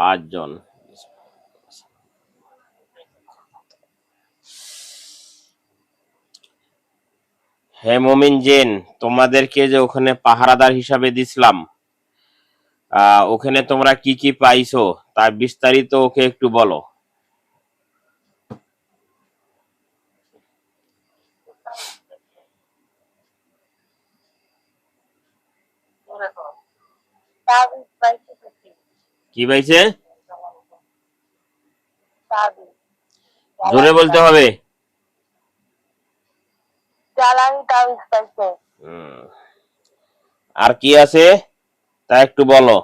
5 জন। হে মুমিন জিন, তোমাদেরকে যে ওখানে পাহারাদার হিসাবে দিছিলাম, ওখানে তোমরা কি কি পাইছো তার বিস্তারিত ওকে একটু বলো। কি পাইছে? জোরে বলতে হবে। আর কি আছে তা একটু বলো।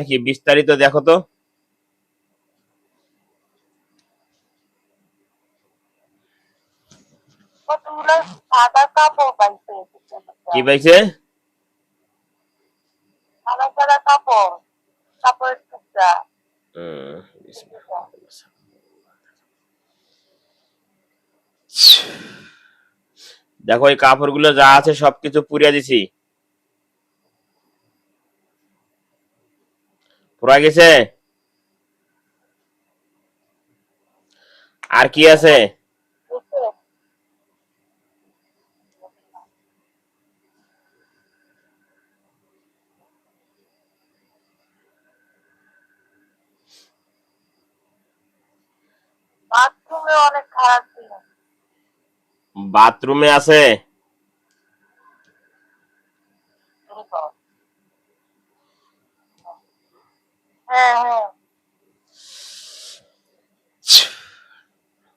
কি বিস্তারিত দেখো তো। কি পাইছে? দেখো এই কাপড়গুলো যা আছে সবকিছু পুড়িয়ে দিছি। পুরা গেছে। আর কি আছে? বাথরুমে আছে।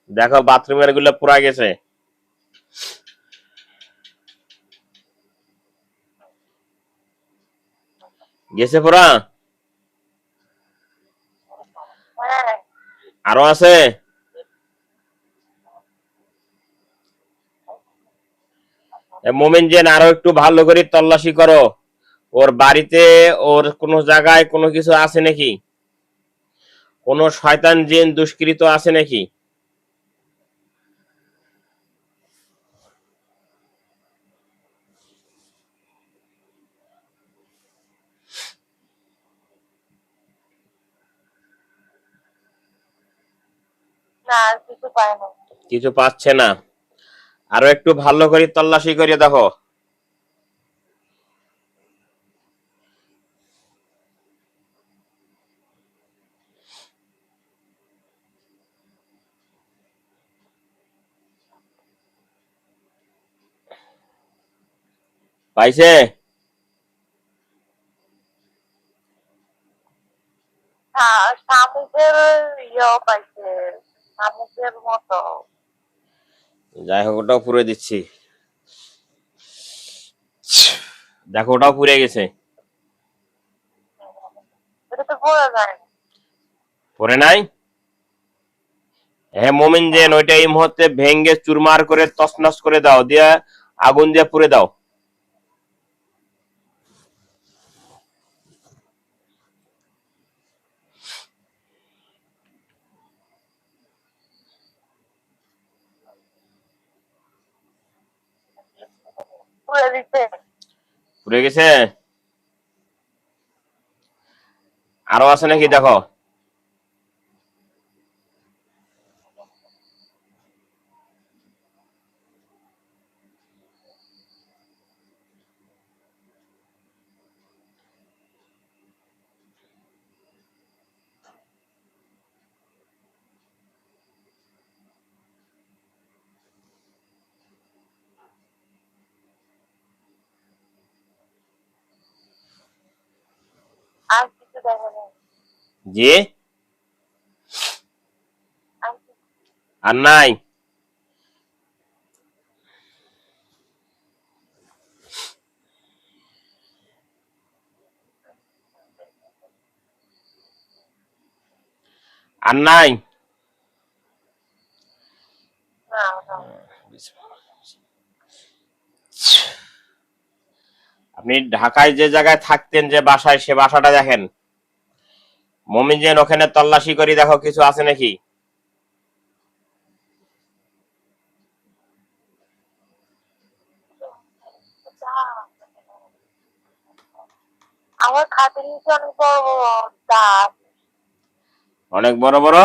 দেখো বাথরুমের গুলো পুরা গেছে। গেছে পুরা। আরো আছে। মোমেন জেন আরো একটু ভালো করে তল্লাশি করো। ওর বাড়িতে ওর কোনো জায়গায় কোনো কিছু আছে নাকি? কোন শয়তান জিন দুষ্কৃত আছে নাকি? কিছু পাচ্ছে না। আরো একটু ভালো করে তল্লাশি করে দেখো। পাইছে? যাই হোক ওটাও পুড়ে দিচ্ছি। দেখো ওটাও পুড়ে গেছে। পরে নাই। হ্যাঁ মোমিন জেন ওইটা এই মুহূর্তে ভেঙ্গে চুরমার করে তছনছ করে দাও, দিয়ে আগুন দিয়ে পুড়ে দাও। পুড়ে গেছে। আরো আছে নাকি দেখো। জি। আর নাই। আর নাই। আপনি ঢাকায় যে জায়গায় থাকতেন, যে বাসায়, সে বাসাটা দেখেন। মমিন জেন ওখানে তল্লাশি করে দেখো কিছু আছে নাকি। আমার খাটের নিচে অনেক বড় বড় দাঁত। অনেক বড় বড়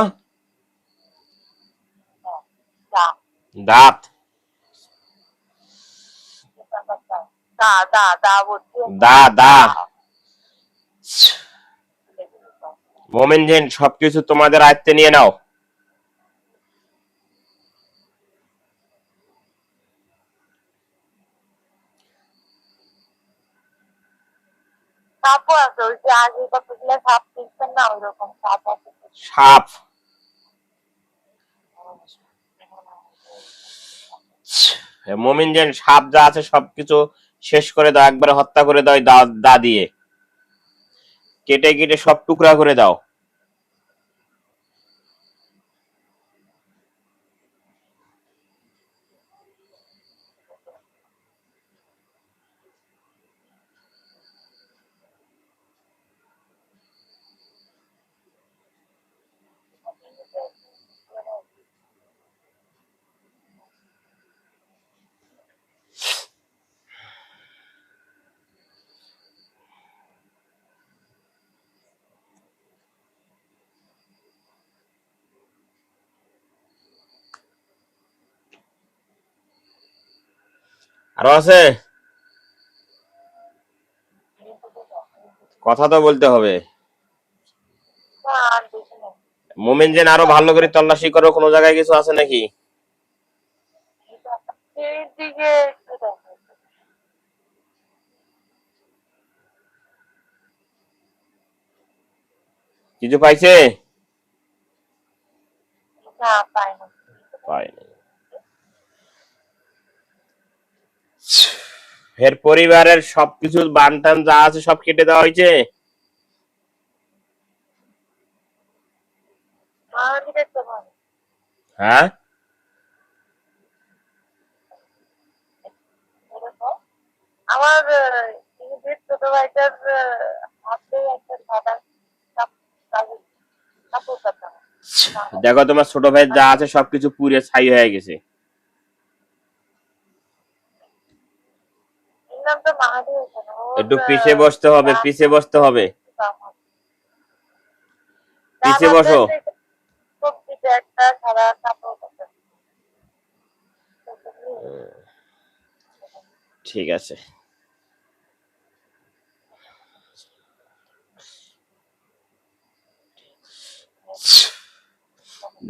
দাঁত দাঁত। দা দা দা বলছি দা দা। মোমেন জিন, সবকিছু তোমাদের আয়ত্তে নিয়ে নাও। সাপও আছে, ওই যে আগে কতগুলো সাপ কিনছেন না, ওই রকম সাপ আছে। সাপ। মোমিন জিন, সাপ যা আছে সবকিছু শেষ করে দাও, একবারে হত্যা করে দাও দা দা দিয়ে। কেটে কেটে সব টুকরা করে দাও। আরো আছে? কথা তো বলতে হবে। না, আর বেশি নেই। মোমিন জিন, আরো ভালো করে তল্লাশি করো, কোনো জায়গায় কিছু আছে নাকি? সেই দিকে একটু দেখো। কিছু পাইছে? না, পাই না। পাইনি। এর পরিবারের সবকিছু বানটান যা আছে সব কেটে দেওয়া হয়েছে? আমি দেখতে পাবো। হ্যাঁ, এরকম আমার নিজের ছোট ভাইটার হাতে একটা সাদা কাপড় কাটা। দেখো তোমার ছোট ভাই যা আছে সবকিছু পুড়ে ছাই হয়ে গেছে। এর নাম তো মাহাদি হোসেন। ওর একটু পিছে বসতে হবে, পিছে বসতে হবে, পিছে বসো। সবজিতে একটা সাদা কাপড় কাটা। ঠিক আছে।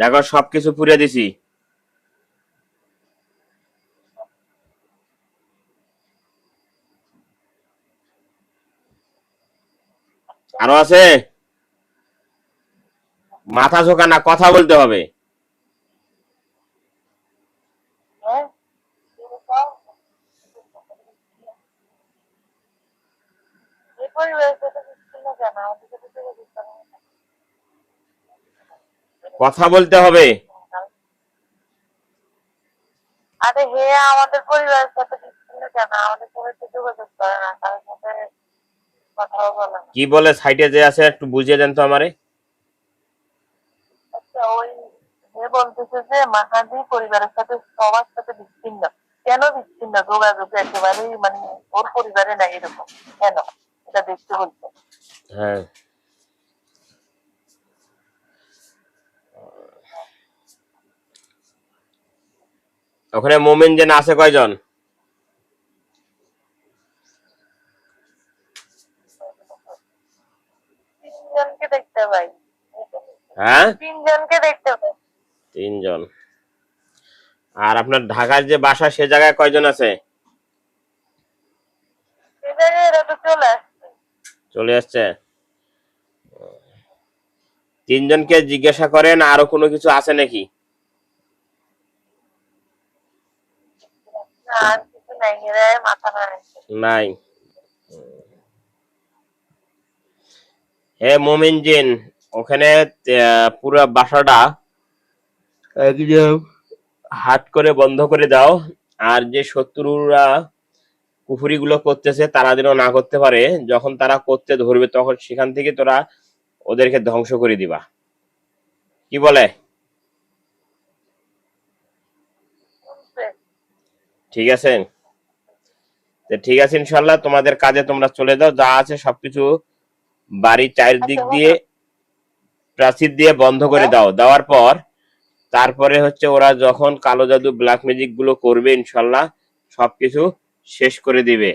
দেখো সবকিছু পুড়ে দিছি। আরো আছে? মাথা ঝোঁকা না, কথা বলতে হবে। হ্যাঁ, এই পরিবেশ এটা বিচ্ছিন্ন কেন? আমাদের সাথে থেকে দিতে হবে। কথা বলতে হবে। আরে হে, আমাদের পরিবারের সাথে বিচ্ছিন্ন কেন? আমাদের সাথে তো যোগাযোগ করে না, কারোর সাথে কথাও বলে না। কি বলে সাইডে যে আছে একটু বুঝিয়ে দেন তো আমারে। আচ্ছা, ওই হে বলতেছে যে মাহাদি পরিবারের সাথে সবার সাথে বিচ্ছিন্ন। কেন বিচ্ছিন্ন? যোগাযোগ একেবারেই মানে ওর পরিবারে না, এরকম কেন? এটা দেখতে বলছে। হ্যাঁ, ওখানে মোমেন জেন আছে কয়জন? তিনজনকে দেখতে পাই। হ্যাঁ, তিনজনকে দেখতে পাই। 3 জন। আর আপনার ঢাকার যে বাসা সে জায়গায় কয়জন আছে? সে জায়গায় এরা তো চলে আসছে। চলে আসছে। 3 জনকে জিজ্ঞাসা করেন আরো কোনো কিছু আছে নাকি? না, আর কিছু নাই, এরা মাথা নাড়াচ্ছে। নাই। হে মোমিন জিন, ওখানে পুরো বাসাটা একদম হাট করে বন্ধ করে দাও। আর যে শত্রুরা কুফুরি গুলো করতেছে তারা যেন না করতে পারে। যখন তারা করতে ধরবে তখন সেখান থেকে তোরা ওদেরকে ধ্বংস করে দিবা। কি বলে? শুনছে? ঠিক আছে? তো ঠিক আছে, ইনশাল্লাহ তোমাদের কাজে তোমরা চলে যাও, যা আছে সবকিছু বাড়ির চারিদিক আচ্ছা, দিয়ে প্রাচীর দিয়ে বন্ধ করে দাও। দেওয়ার পর তারপরে হচ্ছে ওরা যখন কালো জাদু ব্ল্যাক ম্যাজিক গুলো করবে ইনশাল্লাহ সবকিছু শেষ করে দিবে।